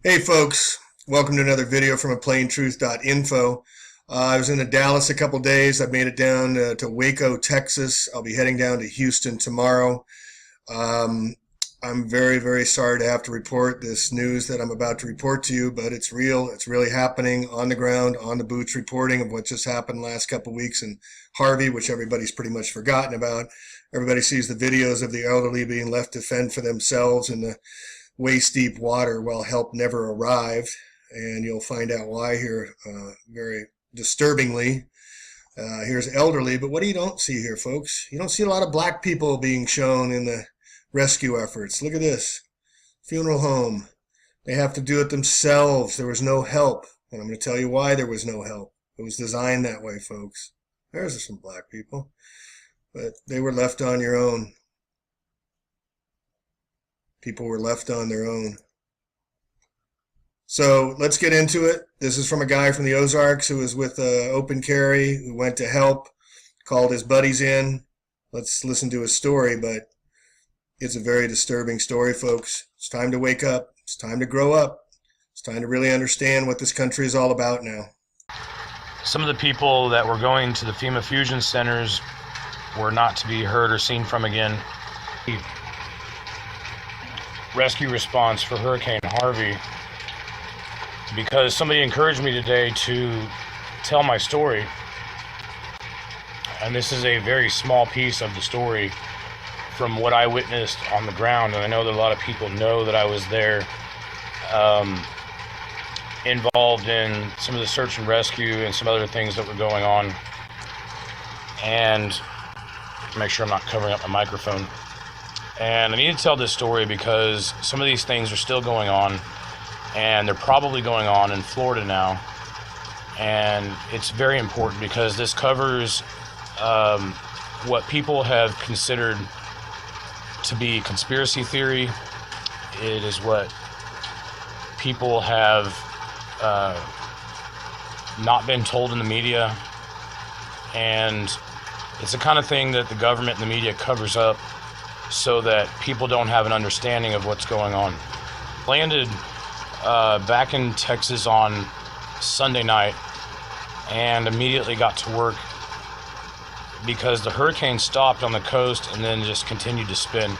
Hey folks, welcome to another video from aplaintruth.info. I was in Dallas a couple days. I made it down to Waco, Texas. I'll be heading down to Houston tomorrow. Um, I'm very, very sorry to have to report this news that I'm about to report to you, but it's real. It's really happening on the ground, on the boots, reporting of what just happened last couple weeks in Harvey, which everybody's pretty much forgotten about. Everybody sees the videos of the elderly being left to fend for themselves in the waist-deep water while help never arrived, and you'll find out why here very disturbingly. Here's elderly, but what do you don't see here, folks? You don't see a lot of black people being shown in the rescue efforts. Look at this. Funeral home. They have to do it themselves. There was no help, and I'm going to tell you why there was no help. It was designed that way, folks. There's some black people, but they were left on your own. People were left on their own. So let's get into it. This is from a guy from the Ozarks who was with Open Carry, who went to help, called his buddies in. Let's listen to his story, but it's a very disturbing story, folks. It's time to wake up. It's time to grow up. It's time to really understand what this country is all about now. Some of the people that were going to the FEMA fusion centers were not to be heard or seen from again. Rescue response for Hurricane Harvey, because somebody encouraged me today to tell my story, and this is a very small piece of the story from what I witnessed on the ground. And I know that a lot of people know that I was there, involved in some of the search and rescue and some other things that were going on. And make sure I'm not covering up my microphone. And I need to tell this story because some of these things are still going on, and they're probably going on in Florida now. And it's very important because this covers what people have considered to be conspiracy theory. It is what people have not been told in the media. And it's the kind of thing that the government and the media covers up so that people don't have an understanding of what's going on. Landed back in Texas on Sunday night and immediately got to work because the hurricane stopped on the coast and then just continued to spin,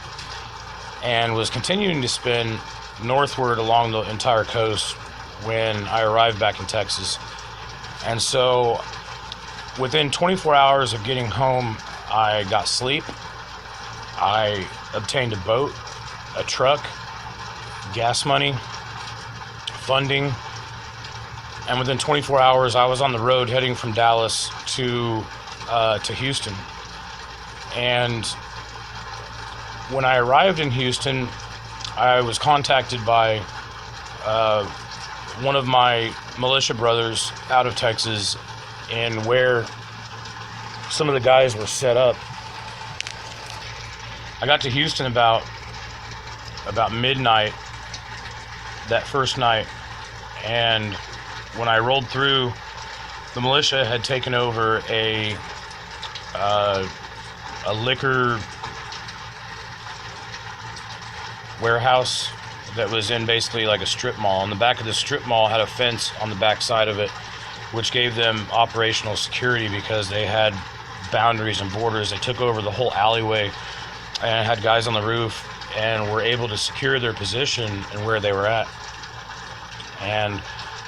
and was continuing to spin northward along the entire coast when I arrived back in Texas. And so within 24 hours of getting home, I got sleep. I obtained a boat, a truck, gas money, funding, and within 24 hours I was on the road heading from Dallas to Houston. And when I arrived in Houston, I was contacted by one of my militia brothers out of Texas, and where some of the guys were set up. I got to Houston about midnight that first night, and when I rolled through, the militia had taken over a liquor warehouse that was in basically like a strip mall. And the back of the strip mall had a fence on the back side of it, which gave them operational security because they had boundaries and borders. They took over the whole alleyway and had guys on the roof and were able to secure their position and where they were at. And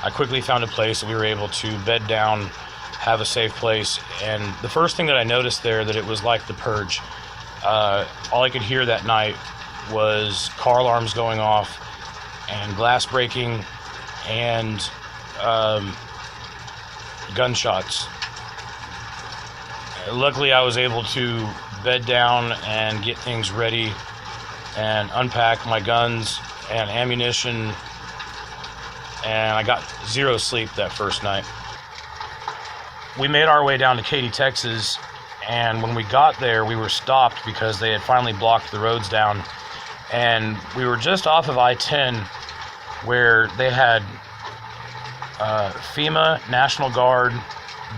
I quickly found a place that we were able to bed down, have a safe place. And the first thing that I noticed there, that it was like the purge. All I could hear that night was car alarms going off and glass breaking and gunshots. Luckily, I was able to bed down and get things ready and unpack my guns and ammunition, and I got zero sleep that first night. We made our way down to Katy, Texas, and when we got there, we were stopped because they had finally blocked the roads down, and we were just off of I-10 where they had FEMA, National Guard,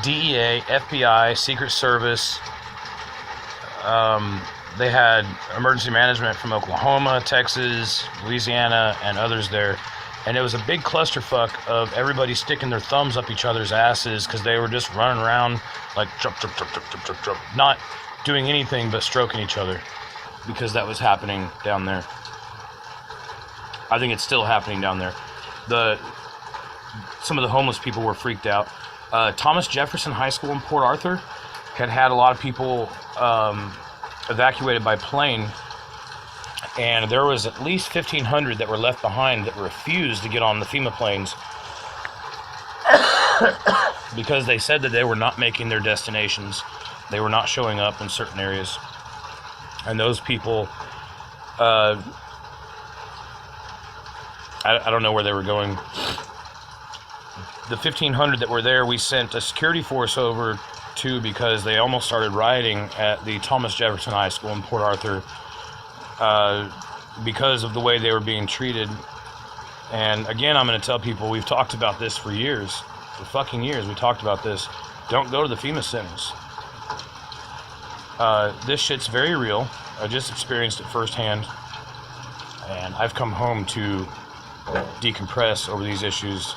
DEA, FBI, Secret Service. They had emergency management from Oklahoma, Texas, Louisiana, and others there. And it was a big clusterfuck of everybody sticking their thumbs up each other's asses because they were just running around like jump, jump, jump, jump, jump, jump, jump, not doing anything but stroking each other, because that was happening down there. I think it's still happening down there. Some of the homeless people were freaked out. Thomas Jefferson High School in Port Arthur had a lot of people evacuated by plane, and there was at least 1,500 that were left behind that refused to get on the FEMA planes because they said that they were not making their destinations. They were not showing up in certain areas. And those people, I don't know where they were going. The 1,500 that were there, we sent a security force over to, because they almost started rioting at the Thomas Jefferson High School in Port Arthur because of the way they were being treated. And again, I'm going to tell people, we've talked about this for years, for fucking years. We talked about this. Don't go to the FEMA centers. This shit's very real. I just experienced it firsthand, and I've come home to decompress over these issues.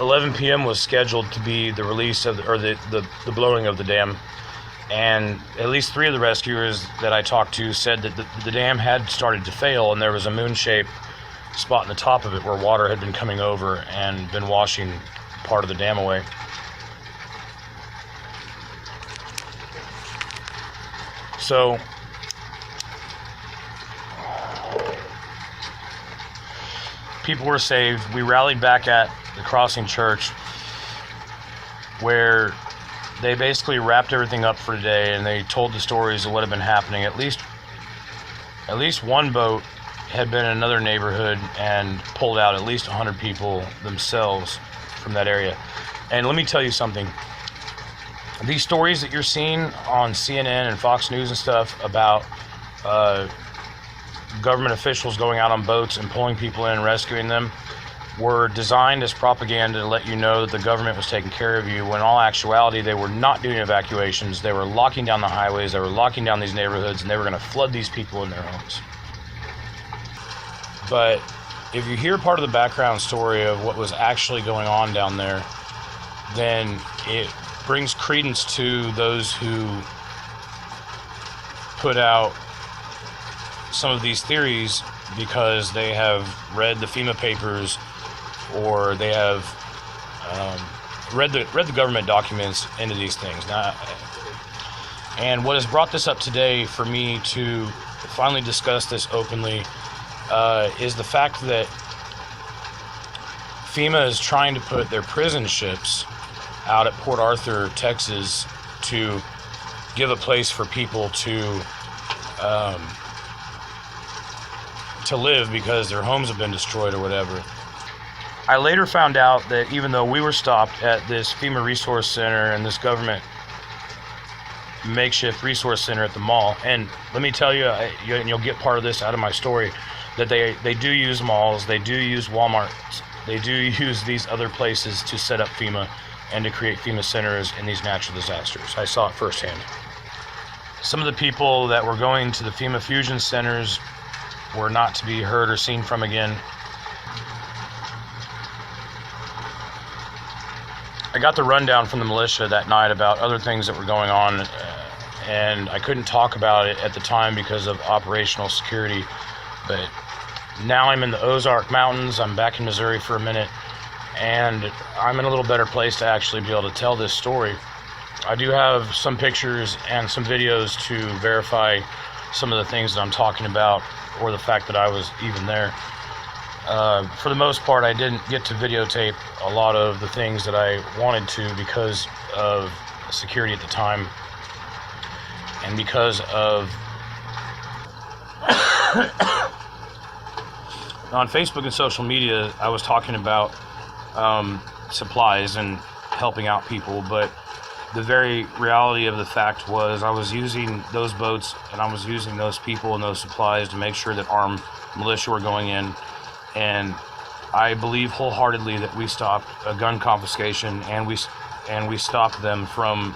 11 p.m. was scheduled to be the release of the blowing of the dam, and at least 3 of the rescuers that I talked to said that the dam had started to fail, and there was a moon-shaped spot in the top of it where water had been coming over and been washing part of the dam away. So people were saved. We rallied back at the Crossing Church, where they basically wrapped everything up for today, and they told the stories of what had been happening. At least one boat had been in another neighborhood and pulled out at least 100 people themselves from that area. And let me tell you something. These stories that you're seeing on CNN and Fox News and stuff about government officials going out on boats and pulling people in and rescuing them were designed as propaganda to let you know that the government was taking care of you, when in all actuality they were not doing evacuations. They were locking down the highways, they were locking down these neighborhoods, and they were going to flood these people in their homes. But if you hear part of the background story of what was actually going on down there, then it brings credence to those who put out some of these theories because they have read the FEMA papers, or they have read the government documents into these things. Now, and what has brought this up today for me to finally discuss this openly is the fact that FEMA is trying to put their prison ships out at Port Arthur, Texas, to give a place for people to live because their homes have been destroyed or whatever. I later found out that even though we were stopped at this FEMA resource center and this government makeshift resource center at the mall, and let me tell you, and you'll get part of this out of my story, that they do use malls, they do use Walmarts, they do use these other places to set up FEMA and to create FEMA centers in these natural disasters. I saw it firsthand. Some of the people that were going to the FEMA fusion centers were not to be heard or seen from again. I got the rundown from the militia that night about other things that were going on, and I couldn't talk about it at the time because of operational security. But now I'm in the Ozark Mountains. I'm back in Missouri for a minute, and I'm in a little better place to actually be able to tell this story. I do have some pictures and some videos to verify some of the things that I'm talking about, or the fact that I was even there. For the most part, I didn't get to videotape a lot of the things that I wanted to because of security at the time, and because of on Facebook and social media, I was talking about supplies and helping out people, but the very reality of the fact was I was using those boats and I was using those people and those supplies to make sure that armed militia were going in. And I believe wholeheartedly that we stopped a gun confiscation, and we stopped them from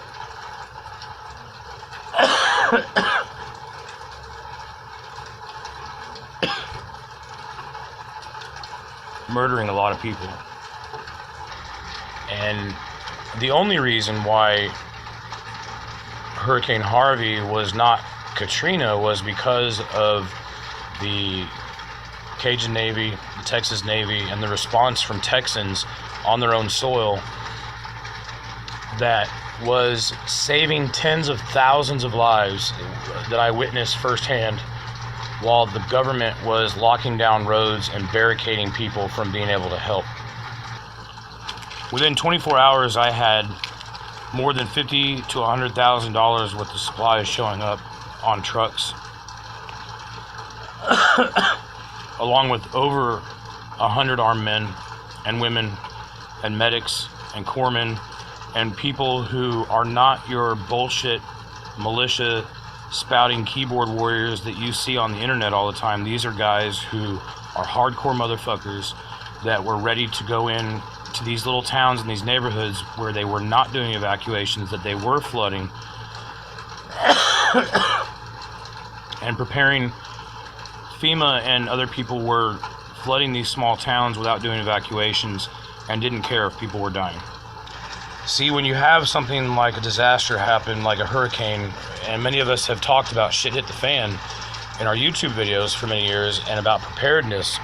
murdering a lot of people. And the only reason why Hurricane Harvey was not Katrina was because of the Cajun Navy, the Texas Navy, and the response from Texans on their own soil that was saving tens of thousands of lives that I witnessed firsthand, while the government was locking down roads and barricading people from being able to help. Within 24 hours, I had more than $50,000 to $100,000 worth of supplies showing up on trucks, along with over 100 armed men and women and medics and corpsmen and people who are not your bullshit militia spouting keyboard warriors that you see on the internet all the time. These are guys who are hardcore motherfuckers that were ready to go in to these little towns and these neighborhoods where they were not doing evacuations, that they were flooding, and preparing. FEMA and other people were flooding these small towns without doing evacuations and didn't care if people were dying. See, when you have something like a disaster happen, like a hurricane, and many of us have talked about shit hit the fan in our YouTube videos for many years and about preparedness,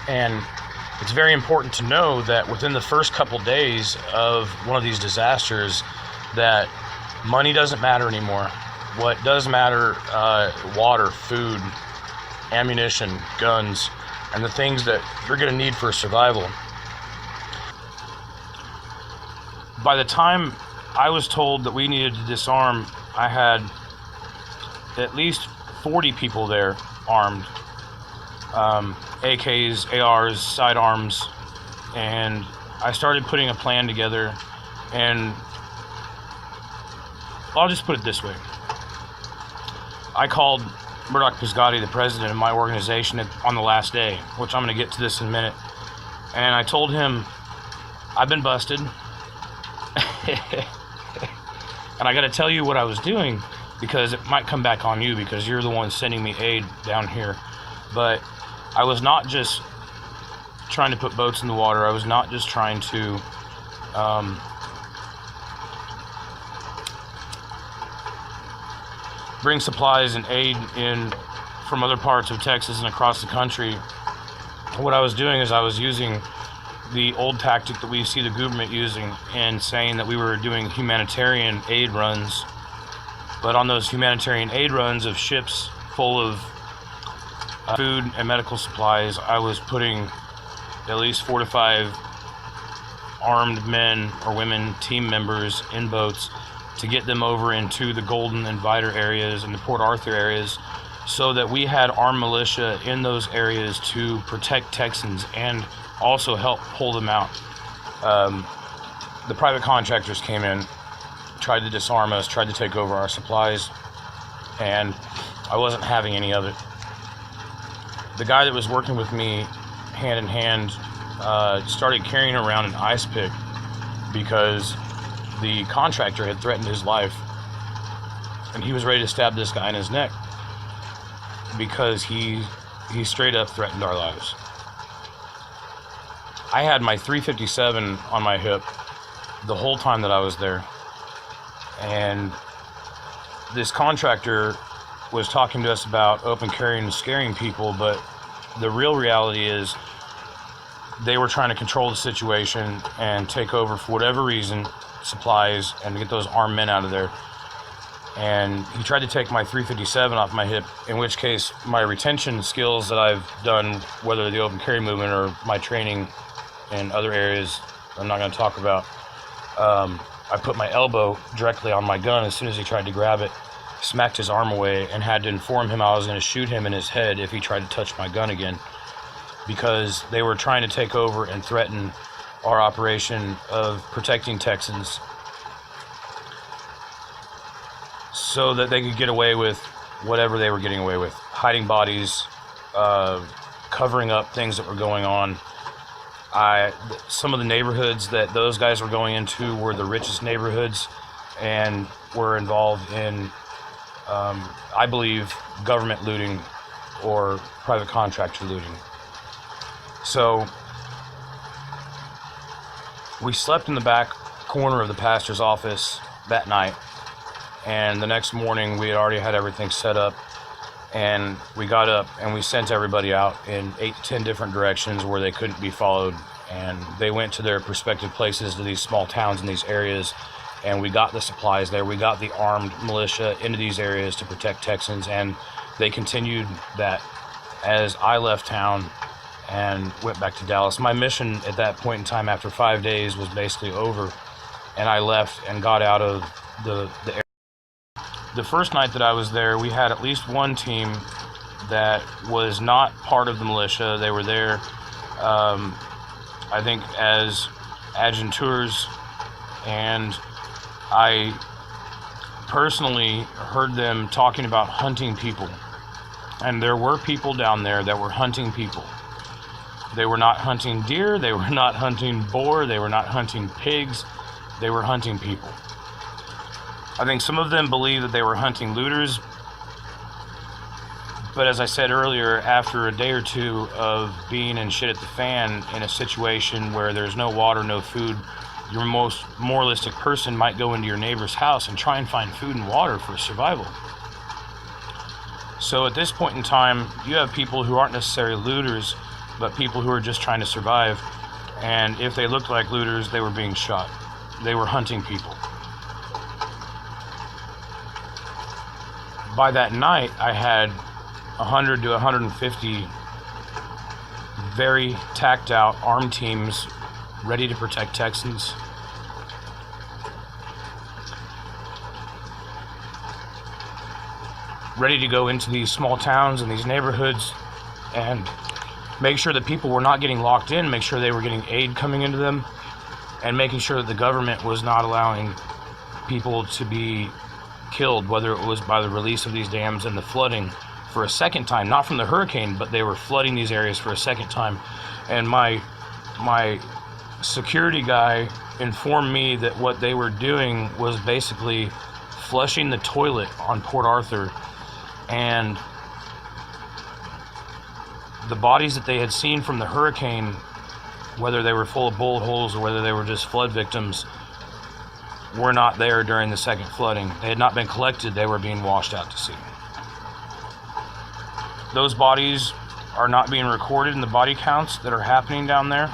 and it's very important to know that within the first couple days of one of these disasters, that money doesn't matter anymore. What does matter, water, food, ammunition, guns, and the things that you're going to need for survival. By the time I was told that we needed to disarm, I had at least 40 people there armed. AKs, ARs, sidearms, and I started putting a plan together, and I'll just put it this way. I called Murdoch Pisgatti, the president of my organization, on the last day, which I'm going to get to this in a minute, and I told him, I've been busted, and I got to tell you what I was doing, because it might come back on you, because you're the one sending me aid down here. But I was not just trying to put boats in the water. I was not just trying to bring supplies and aid in from other parts of Texas and across the country. What I was doing is I was using the old tactic that we see the government using, and saying that we were doing humanitarian aid runs. But on those humanitarian aid runs of ships full of food and medical supplies, I was putting at least 4 to 5 armed men or women, team members, in boats to get them over into the Golden and Vidor areas and the Port Arthur areas, so that we had armed militia in those areas to protect Texans and also help pull them out. The private contractors came in, tried to disarm us, tried to take over our supplies, and I wasn't having any of it. The guy that was working with me hand in hand started carrying around an ice pick because the contractor had threatened his life, and he was ready to stab this guy in his neck because he straight up threatened our lives. I had my 357 on my hip the whole time that I was there, and this contractor was talking to us about open carrying and scaring people, but the real reality is they were trying to control the situation and take over, for whatever reason, supplies and get those armed men out of there. And he tried to take my 357 off my hip, in which case my retention skills that I've done, whether the open carry movement or my training in other areas I'm not going to talk about, I put my elbow directly on my gun as soon as he tried to grab it, smacked his arm away, and had to inform him I was going to shoot him in his head if he tried to touch my gun again, because they were trying to take over and threaten our operation of protecting Texans so that they could get away with whatever they were getting away with, hiding bodies, covering up things that were going on. Some of the neighborhoods that those guys were going into were the richest neighborhoods and were involved in, I believe, government looting or private contractor looting. So we slept in the back corner of the pastor's office that night, and the next morning we had already had everything set up, and we got up and we sent everybody out in 8 to 10 different directions where they couldn't be followed, and they went to their respective places, to these small towns in these areas, and we got the supplies there. We got the armed militia into these areas to protect Texans, and they continued that as I left town and went back to Dallas. My mission at that point in time, after 5 days, was basically over, and I left and got out of the area. The first night that I was there, we had at least one team that was not part of the militia. They were there, I think, as adjutants, and I personally heard them talking about hunting people. And there were people down there that were hunting people. They were not hunting deer, they were not hunting boar, they were not hunting pigs, they were hunting people. I think some of them believed that they were hunting looters, but as I said earlier, after a day or two of being in shit at the fan in a situation where there's no water, no food, your most moralistic person might go into your neighbor's house and try and find food and water for survival. So at this point in time, you have people who aren't necessarily looters, but people who are just trying to survive. And if they looked like looters, they were being shot. They were hunting people. By that night, I had 100 to 150 very tacked out armed teams ready to protect Texans. Ready to go into these small towns and these neighborhoods and make sure that people were not getting locked in, make sure they were getting aid coming into them, and making sure that the government was not allowing people to be killed, whether it was by the release of these dams and the flooding for a second time, not from the hurricane, but they were flooding these areas for a second time. And my security guy informed me that what they were doing was basically flushing the toilet on Port Arthur, and the bodies that they had seen from the hurricane, whether they were full of bullet holes or whether they were just flood victims, were not there during the second flooding. They had not been collected, they were being washed out to sea. Those bodies are not being recorded in the body counts that are happening down there.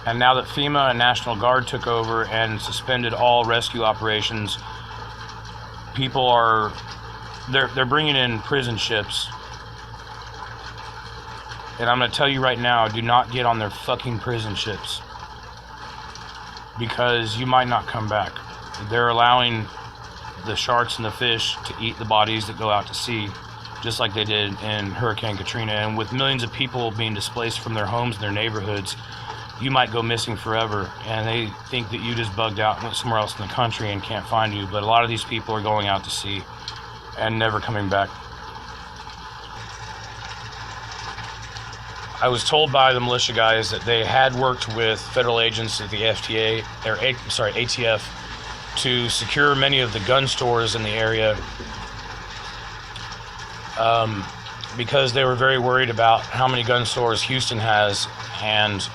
And now that FEMA and National Guard took over and suspended all rescue operations, people are, they're bringing in prison ships. And I'm going to tell you right now, do not get on their fucking prison ships, because you might not come back. They're allowing the sharks and the fish to eat the bodies that go out to sea, just like they did in Hurricane Katrina. And with millions of people being displaced from their homes and their neighborhoods, you might go missing forever, and they think that you just bugged out and went somewhere else in the country and can't find you. But a lot of these people are going out to sea and never coming back. I was told by the militia guys that they had worked with federal agents at the ATF to secure many of the gun stores in the area, because they were very worried about how many gun stores Houston has, and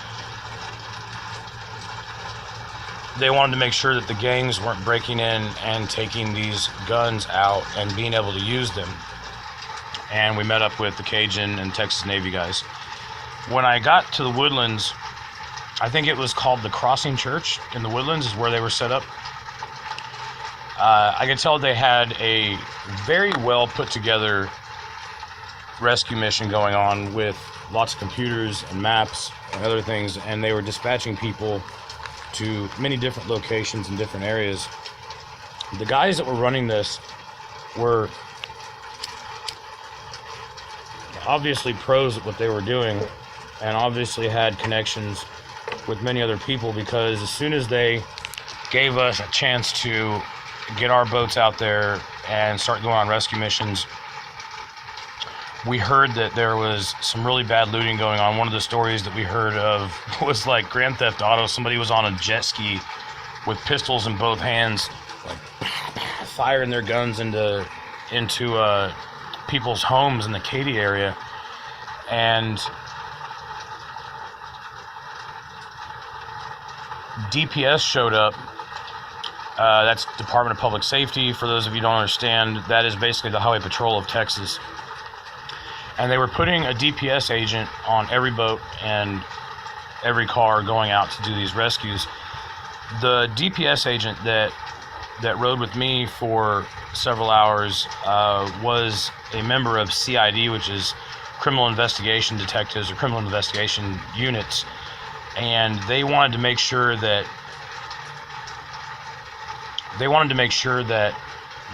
they wanted to make sure that the gangs weren't breaking in and taking these guns out and being able to use them. And we met up with the Cajun and Texas Navy guys. When I got to the Woodlands, I think it was called the Crossing Church in the Woodlands is where they were set up. I could tell they had a very well put together rescue mission going on with lots of computers and maps and other things, and they were dispatching people to many different locations in different areas. The guys that were running this were obviously pros at what they were doing, and obviously had connections with many other people, because as soon as they gave us a chance to get our boats out there and start going on rescue missions, we heard that there was some really bad looting going on. One of the stories that we heard of was like Grand Theft Auto. Somebody was on a jet ski with pistols in both hands, like firing their guns into people's homes in the Katy area. And DPS showed up. That's Department of Public Safety. For those of you who don't understand, that is basically the Highway Patrol of Texas. And they were putting a DPS agent on every boat and every car going out to do these rescues. The DPS agent that rode with me for several hours was a member of CID, which is Criminal Investigation Detectives or Criminal Investigation Units, and they wanted to make sure that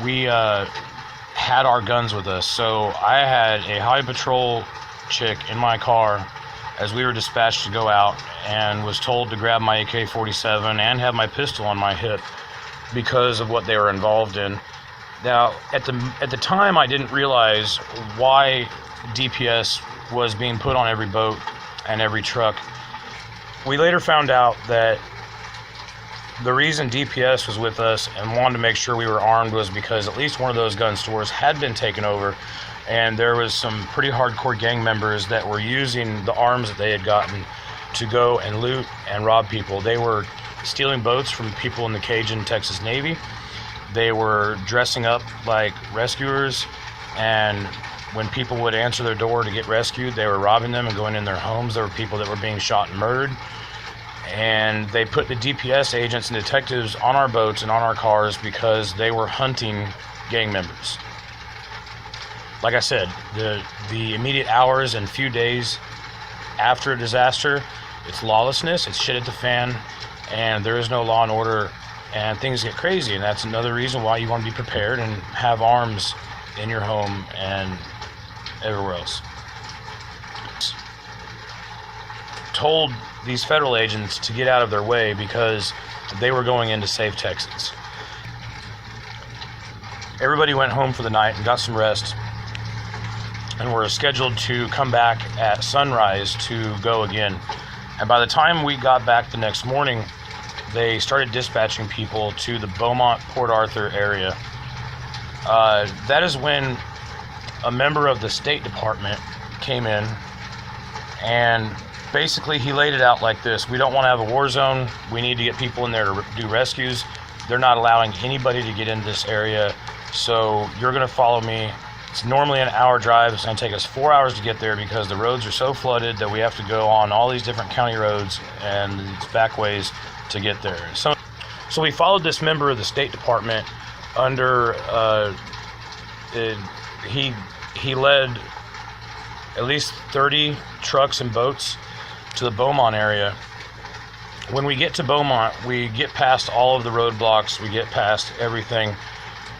we had our guns with us. So I had a Highway Patrol chick in my car as we were dispatched to go out, and was told to grab my AK-47 and have my pistol on my hip because of what they were involved in. Now, at the time, I didn't realize why DPS was being put on every boat and every truck. We later found out that the reason DPS was with us and wanted to make sure we were armed was because at least one of those gun stores had been taken over, and there was some pretty hardcore gang members that were using the arms that they had gotten to go and loot and rob people. They were stealing boats from people in the Cajun Texas Navy. They were dressing up like rescuers, and when people would answer their door to get rescued, they were robbing them and going in their homes. There were people that were being shot and murdered. And they put the DPS agents and detectives on our boats and on our cars because they were hunting gang members. Like I said, the immediate hours and few days after a disaster, it's lawlessness, it's shit at the fan, and there is no law and order, and things get crazy. And that's another reason why you want to be prepared and have arms in your home and everywhere else. Told these federal agents to get out of their way because they were going in to save Texans. Everybody went home for the night and got some rest, and were scheduled to come back at sunrise to go again. And by the time we got back the next morning, they started dispatching people to the Beaumont-Port Arthur area. That is when a member of the State Department came in, and basically he laid it out like this: we don't want to have a war zone. We need to get people in there to do rescues. They're not allowing anybody to get into this area, so you're going to follow me. It's normally an hour drive. It's going to take us 4 hours to get there because the roads are so flooded that we have to go on all these different county roads and these back ways to get there. So we followed this member of the State Department under, he led at least 30 trucks and boats to the Beaumont area. When we get to Beaumont, we get past all of the roadblocks, we get past everything,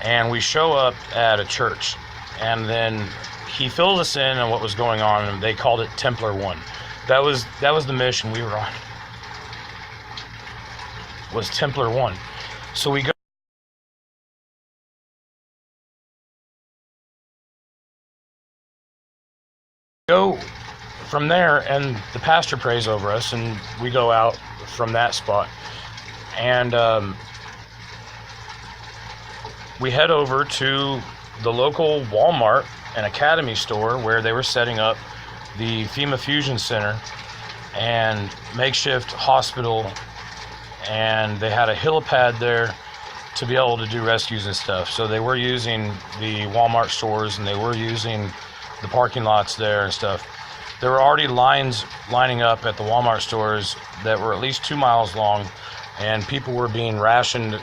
and we show up at a church. And then he filled us in on what was going on, and they called it Templar 1. That was the mission we were on, was Templar 1. So we go from there, and the pastor prays over us, and we go out from that spot. And we head over to the local Walmart and Academy store where they were setting up the FEMA Fusion Center and makeshift hospital, and they had a helipad there to be able to do rescues and stuff. So they were using the Walmart stores, and they were using the parking lots there and stuff. There were already lines lining up at the Walmart stores that were at least 2 miles long, and people were being rationed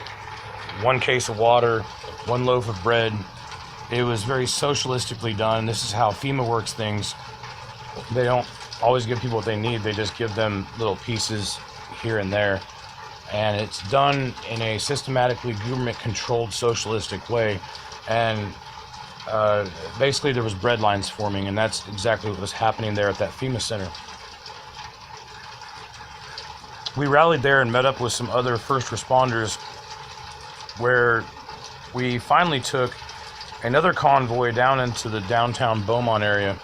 1 case of water, 1 loaf of bread. It was very socialistically done. This is how FEMA works things. They don't always give people what they need. They just give them little pieces here and there. And it's done in a systematically government-controlled socialistic way. And basically there was bread lines forming, and that's exactly what was happening there at that FEMA center. We rallied there and met up with some other first responders, where we finally took another convoy down into the downtown Beaumont area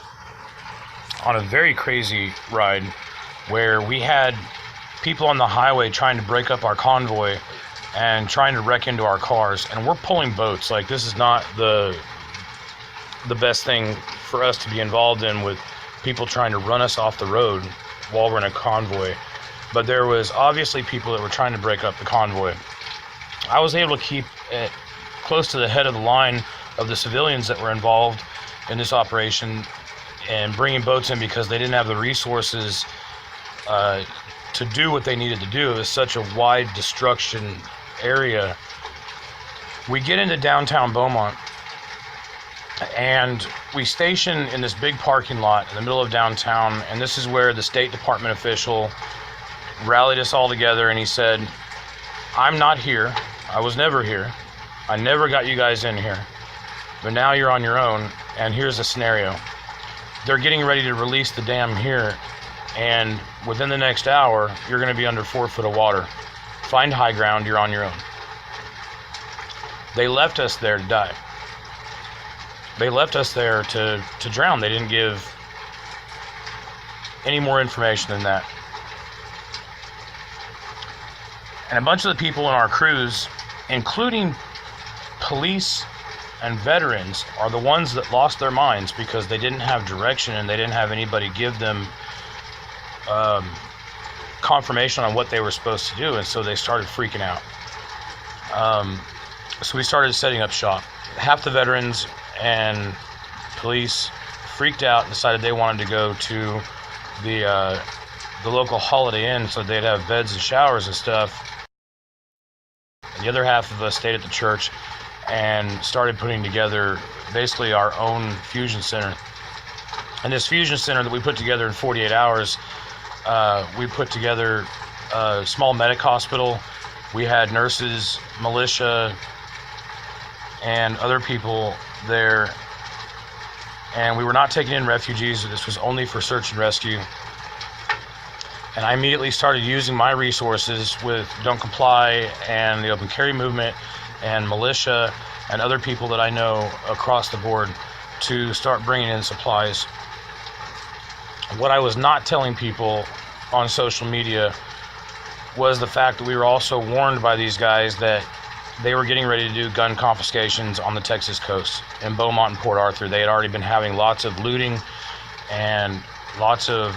on a very crazy ride, where we had people on the highway trying to break up our convoy and trying to wreck into our cars, and we're pulling boats. Like, this is not the best thing for us to be involved in, with people trying to run us off the road while we're in a convoy. but there was obviously people that were trying to break up the convoy. I was able to keep it close to the head of the line of the civilians that were involved in this operation and bringing boats in because they didn't have the resources to do what they needed to do. It was such a wide destruction area. We get into downtown Beaumont, and we station in this big parking lot in the middle of downtown, and this is where the State Department official rallied us all together, and he said, I'm not here. I was never here. I never got you guys in here. But now you're on your own, and here's the scenario. They're getting ready to release the dam here, and within the next hour, you're going to be under 4 foot of water. Find high ground, you're on your own. They left us there to die. They left us there to drown. They didn't give any more information than that. And a bunch of the people in our crews, including police and veterans, are the ones that lost their minds because they didn't have direction and they didn't have anybody give them confirmation on what they were supposed to do, and so they started freaking out. So we started setting up shop. Half the veterans and police freaked out and decided they wanted to go to the local Holiday Inn so they'd have beds and showers and stuff. And the other half of us stayed at the church and started putting together basically our own fusion center. And this fusion center that we put together in 48 hours, we put together a small medic hospital. We had nurses, militia, and other people there. And we were not taking in refugees. This was only for search and rescue. And I immediately started using my resources with Don't Comply and the Open Carry movement and militia and other people that I know across the board to start bringing in supplies. What I was not telling people on social media was the fact that we were also warned by these guys that they were getting ready to do gun confiscations on the Texas coast in Beaumont and Port Arthur. They had already been having lots of looting and lots of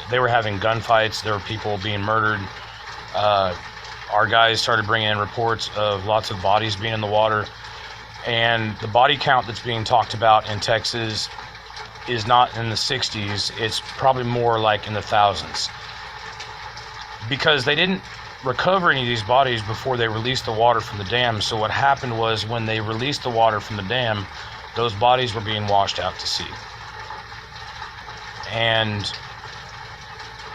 they were having gunfights. There were people being murdered. Our guys started bringing in reports of lots of bodies being in the water. And the body count that's being talked about in Texas is not in the 60s. It's probably more like in the thousands. Because they didn't recover any of these bodies before they released the water from the dam. So what happened was when they released the water from the dam, those bodies were being washed out to sea. And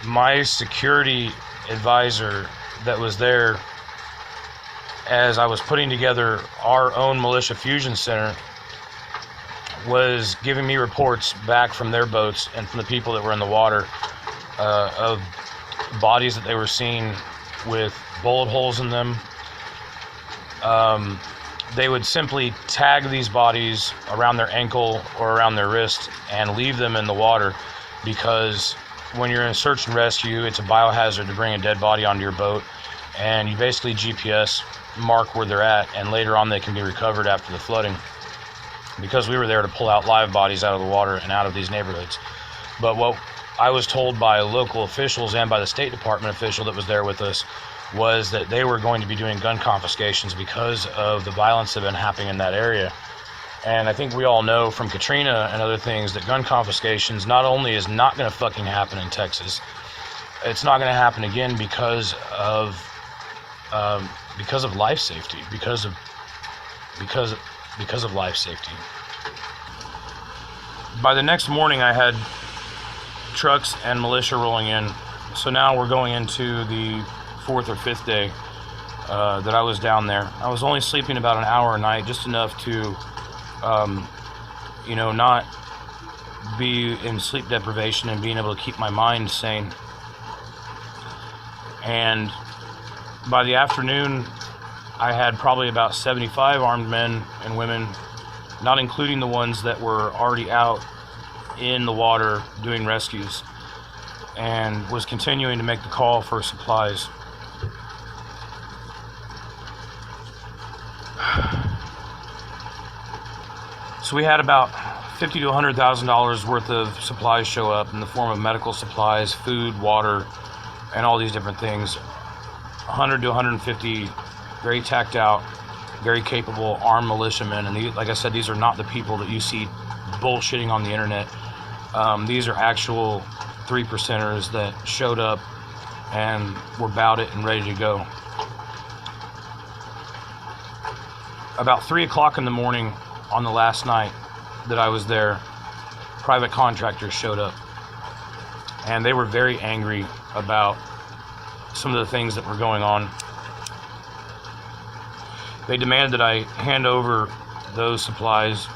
my security advisor that was there as I was putting together our own militia fusion center was giving me reports back from their boats and from the people that were in the water of bodies that they were seeing with bullet holes in them. They would simply tag these bodies around their ankle or around their wrist and leave them in the water, because when you're in search and rescue, it's a biohazard to bring a dead body onto your boat, and you basically GPS mark where they're at, and later on they can be recovered after the flooding, because we were there to pull out live bodies out of the water and out of these neighborhoods. But what I was told by local officials and by the State Department official that was there with us was that they were going to be doing gun confiscations because of the violence that had been happening in that area. And I think we all know from Katrina and other things that gun confiscations not only is not going to fucking happen in Texas, it's not going to happen again because of life safety, because of life safety. By the next morning, I had trucks and militia rolling in. So now we're going into the 4th or 5th day that I was down there. I was only sleeping about an hour a night, just enough to not be in sleep deprivation and being able to keep my mind sane. And by the afternoon, I had probably about 75 armed men and women, not including the ones that were already out in the water doing rescues, and was continuing to make the call for supplies. So we had about $50,000 to $100,000 worth of supplies show up in the form of medical supplies, food, water, and all these different things. 100 to 150 very tacked out, very capable armed militiamen. And these, like I said, these are not the people that you see bullshitting on the internet. These are actual 3%ers that showed up and were about it and ready to go. About 3 o'clock in the morning on the last night that I was there, private contractors showed up, and they were very angry about some of the things that were going on. They demanded that I hand over those supplies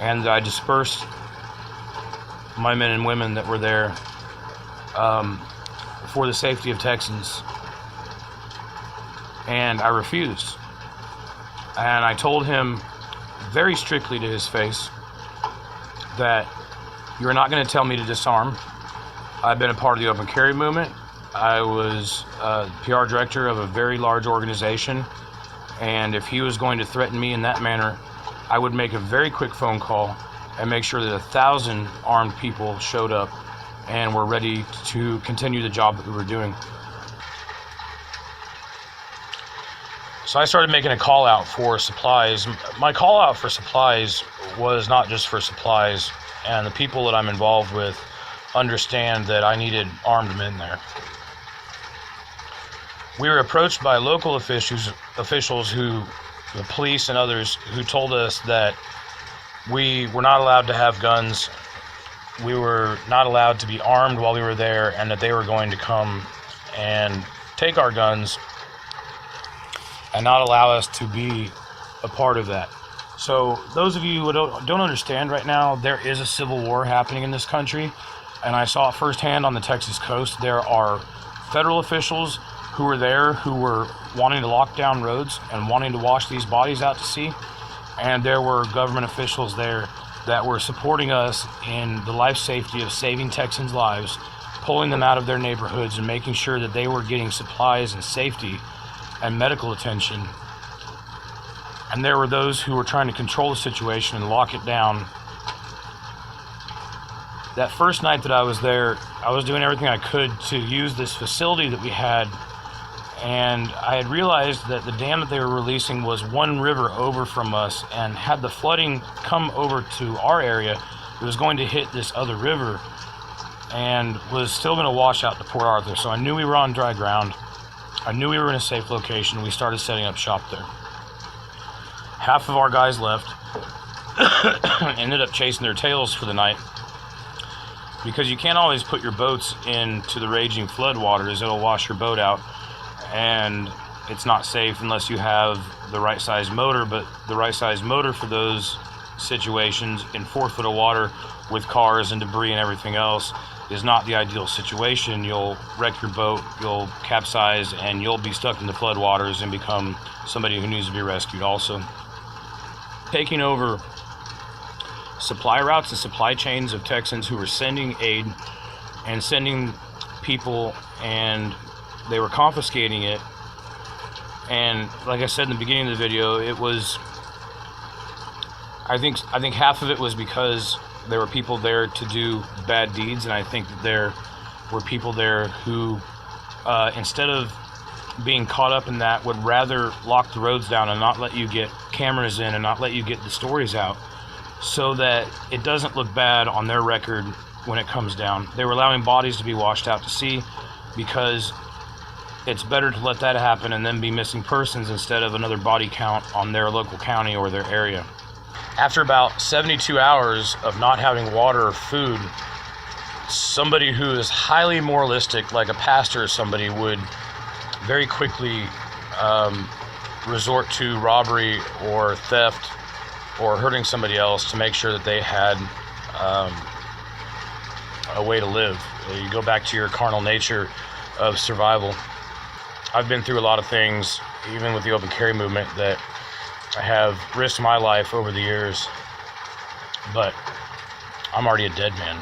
and that I dispersed my men and women that were there for the safety of Texans. And I refused. And I told him very strictly to his face that you're not going to tell me to disarm. I've been a part of the open carry movement. I was PR director of a very large organization, and if he was going to threaten me in that manner, I would make a very quick phone call and make sure that 1,000 armed people showed up and were ready to continue the job that we were doing. So I started making a call out for supplies. My call out for supplies was not just for supplies, and the people that I'm involved with understand that I needed armed men there. We were approached by local officials who, the police and others, who told us that we were not allowed to have guns, we were not allowed to be armed while we were there, and that they were going to come and take our guns and not allow us to be a part of that. So those of you who don't understand right now, there is a civil war happening in this country, and I saw it firsthand on the Texas coast. There are federal officials who were there who were wanting to lock down roads and wanting to wash these bodies out to sea, and there were government officials there that were supporting us in the life safety of saving Texans' lives, pulling them out of their neighborhoods and making sure that they were getting supplies and safety and medical attention. And there were those who were trying to control the situation and lock it down. That first night that I was there, I was doing everything I could to use this facility that we had, and I had realized that the dam that they were releasing was one river over from us, and had the flooding come over to our area, it was going to hit this other river and was still going to wash out to Port Arthur. So I knew we were on dry ground. I knew we were in a safe location. We started setting up shop there. Half of our guys left, ended up chasing their tails for the night, because you can't always put your boats into the raging flood waters. It'll wash your boat out, and it's not safe unless you have the right size motor. But the right size motor for those situations in 4 foot of water with cars and debris and everything else is not the ideal situation. You'll wreck your boat, you'll capsize, and you'll be stuck in the flood waters and become somebody who needs to be rescued also. Taking over supply routes and supply chains of Texans who were sending aid and sending people, and they were confiscating it. And like I said in the beginning of the video, it was, I think half of it was because there were people there to do bad deeds, and I think that there were people there who, instead of being caught up in that, would rather lock the roads down and not let you get cameras in and not let you get the stories out, so that it doesn't look bad on their record when it comes down. They were allowing bodies to be washed out to sea because it's better to let that happen and then be missing persons instead of another body count on their local county or their area. After about 72 hours of not having water or food, somebody who is highly moralistic, like a pastor or somebody, would very quickly resort to robbery or theft or hurting somebody else to make sure that they had a way to live. You go back to your carnal nature of survival. I've been through a lot of things, even with the open carry movement, that I have risked my life over the years, but I'm already a dead man.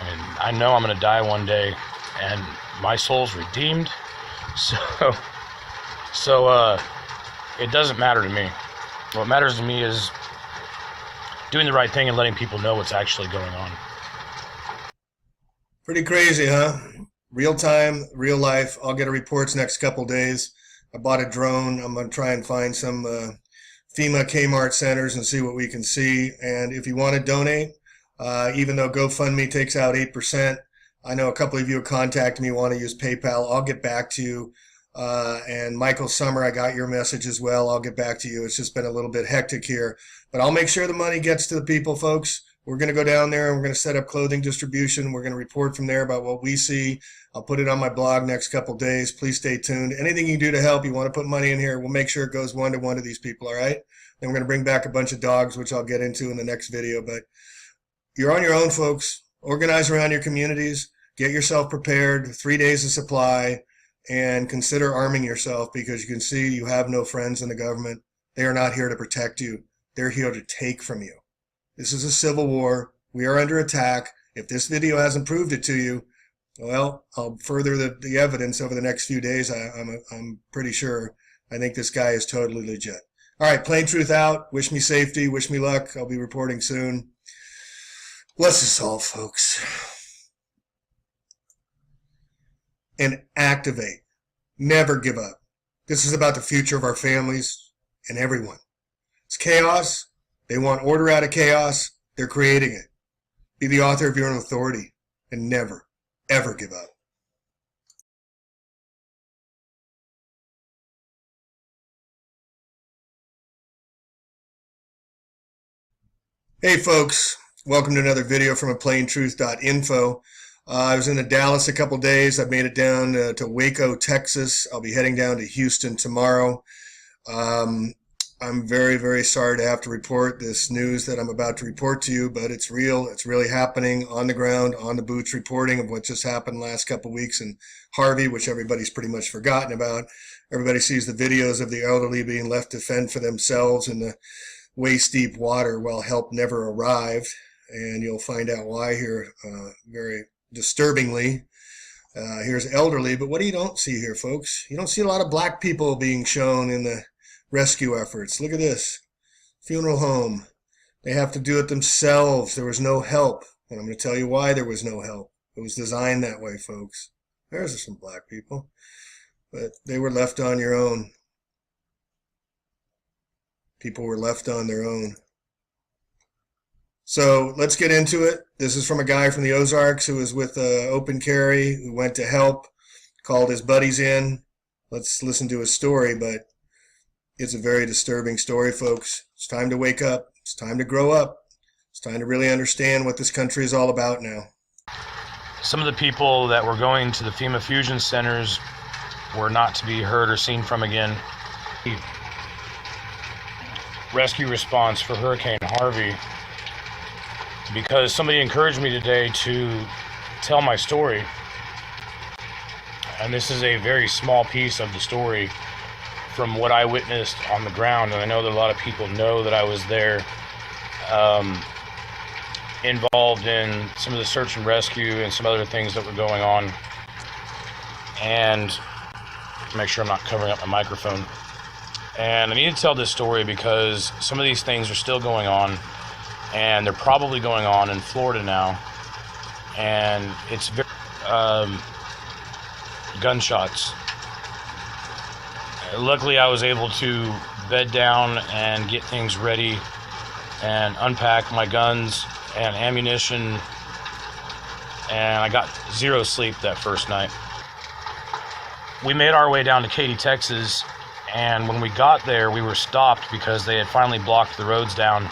I mean, I know I'm going to die one day, and my soul's redeemed, so it doesn't matter to me. What matters to me is doing the right thing and letting people know what's actually going on. Pretty crazy, huh? real time, real life. I'll get a reports next couple days. I bought a drone. I'm going to try and find some FEMA Kmart centers and see what we can see. And if you want to donate, even though GoFundMe takes out 8%, I know a couple of you have contacted me, want to use PayPal. I'll get back to you. And Michael Summer, I got your message as well. I'll get back to you. It's just been a little bit hectic here, but I'll make sure the money gets to the people, folks. We're going to go down there and we're going to set up clothing distribution. We're going to report from there about what we see. I'll put it on my blog next couple days. Please stay tuned. Anything you can do to help, you want to put money in here, we'll make sure it goes one-to-one to these people, all right? Then we're going to bring back a bunch of dogs, which I'll get into in the next video. But you're on your own, folks. Organize around your communities. Get yourself prepared. 3 days of supply. And consider arming yourself, because you can see you have no friends in the government. They are not here to protect you. They're here to take from you. This is a civil war. We are under attack. If this video hasn't proved it to you, well, I'll further the evidence over the next few days. I'm pretty sure. I think this guy is totally legit. All right, Plain Truth out. Wish me safety. Wish me luck. I'll be reporting soon. Bless us all, folks. And activate. Never give up. This is about the future of our families and everyone. It's chaos. They want order out of chaos. They're creating it. Be the author of your own authority and never, ever give up. Hey folks, welcome to another video from plaintruth.info. I was in Dallas a couple days. I've made it down to Waco, Texas. I'll be heading down to Houston tomorrow. I'm very, very sorry to have to report this news that I'm about to report to you, but it's real. It's really happening on the ground, on the boots, reporting of what just happened last couple weeks in Harvey, which everybody's pretty much forgotten about. Everybody sees the videos of the elderly being left to fend for themselves in the waist-deep water while help never arrived, and you'll find out why here very disturbingly. Here's elderly, but what do you don't see here, folks? You don't see a lot of black people being shown in the rescue efforts. Look at this. Funeral home. They have to do it themselves. There was no help. And I'm going to tell you why there was no help. It was designed that way, folks. There's some black people. But they were left on your own. People were left on their own. So let's get into it. This is from a guy from the Ozarks who was with Open Carry, who went to help, called his buddies in. Let's listen to his story, but it's a very disturbing story, folks. It's time to wake up. It's time to grow up. It's time to really understand what this country is all about now. Some of the people that were going to the FEMA fusion centers were not to be heard or seen from again. Rescue response for Hurricane Harvey, because somebody encouraged me today to tell my story, and this is a very small piece of the story from what I witnessed on the ground. And I know that a lot of people know that I was there, involved in some of the search and rescue and some other things that were going on. And make sure I'm not covering up my microphone. And I need to tell this story because some of these things are still going on, and they're probably going on in Florida now. And it's very gunshots. Luckily, I was able to bed down and get things ready and unpack my guns and ammunition, and I got zero sleep that first night. We made our way down to Katy, Texas, and when we got there, we were stopped because they had finally blocked the roads down,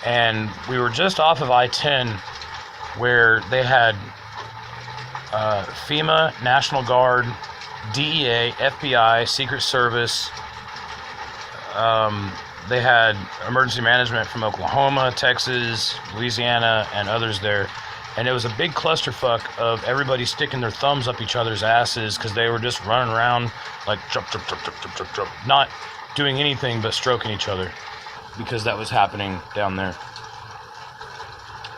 and we were just off of I-10 where they had FEMA, National Guard, DEA, FBI, Secret Service. They had emergency management from Oklahoma, Texas, Louisiana, and others there. And it was a big clusterfuck of everybody sticking their thumbs up each other's asses because they were just running around like jump, jump, jump, jump, jump, jump, jump, not doing anything but stroking each other, because that was happening down there.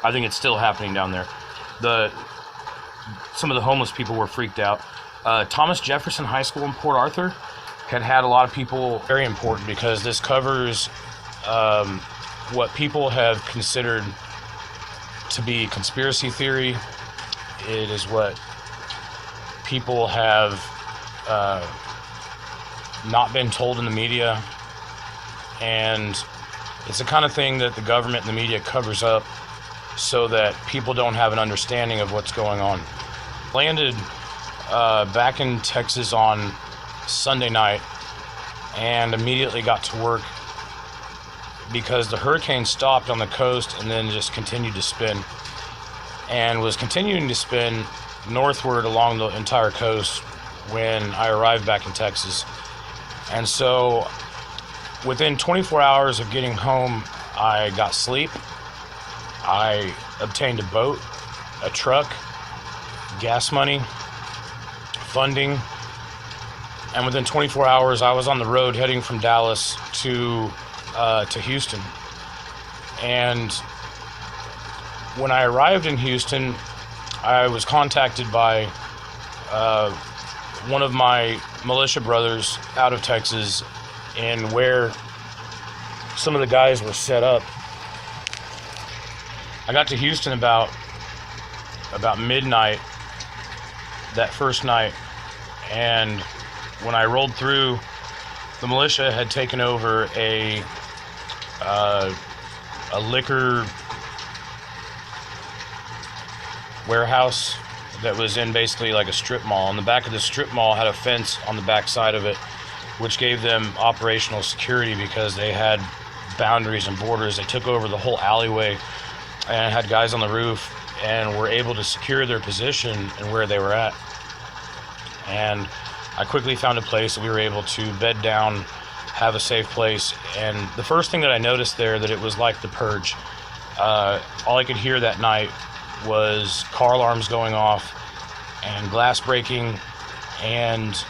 I think it's still happening down there. Some of the homeless people were freaked out. Thomas Jefferson High School in Port Arthur had a lot of people. Very important, because this covers what people have considered to be conspiracy theory. It is what people have not been told in the media, and it's the kind of thing that the government and the media covers up so that people don't have an understanding of what's going on. Landed back in Texas on Sunday night and immediately got to work because the hurricane stopped on the coast and then just continued to spin, and was continuing to spin northward along the entire coast when I arrived back in Texas. And so within 24 hours of getting home, I got sleep. I obtained a boat, a truck, gas money, funding, and within 24 hours I was on the road heading from Dallas to Houston. And when I arrived in Houston, I was contacted by one of my militia brothers out of Texas, and where some of the guys were set up. I got to Houston about midnight that first night, and when I rolled through, the militia had taken over a liquor warehouse that was in basically like a strip mall. And the back of the strip mall had a fence on the back side of it, which gave them operational security because they had boundaries and borders. They took over the whole alleyway and had guys on the roof and were able to secure their position and where they were at. And I quickly found a place that we were able to bed down, have a safe place. And the first thing that I noticed there, that it was like the purge. All I could hear that night was car alarms going off and glass breaking and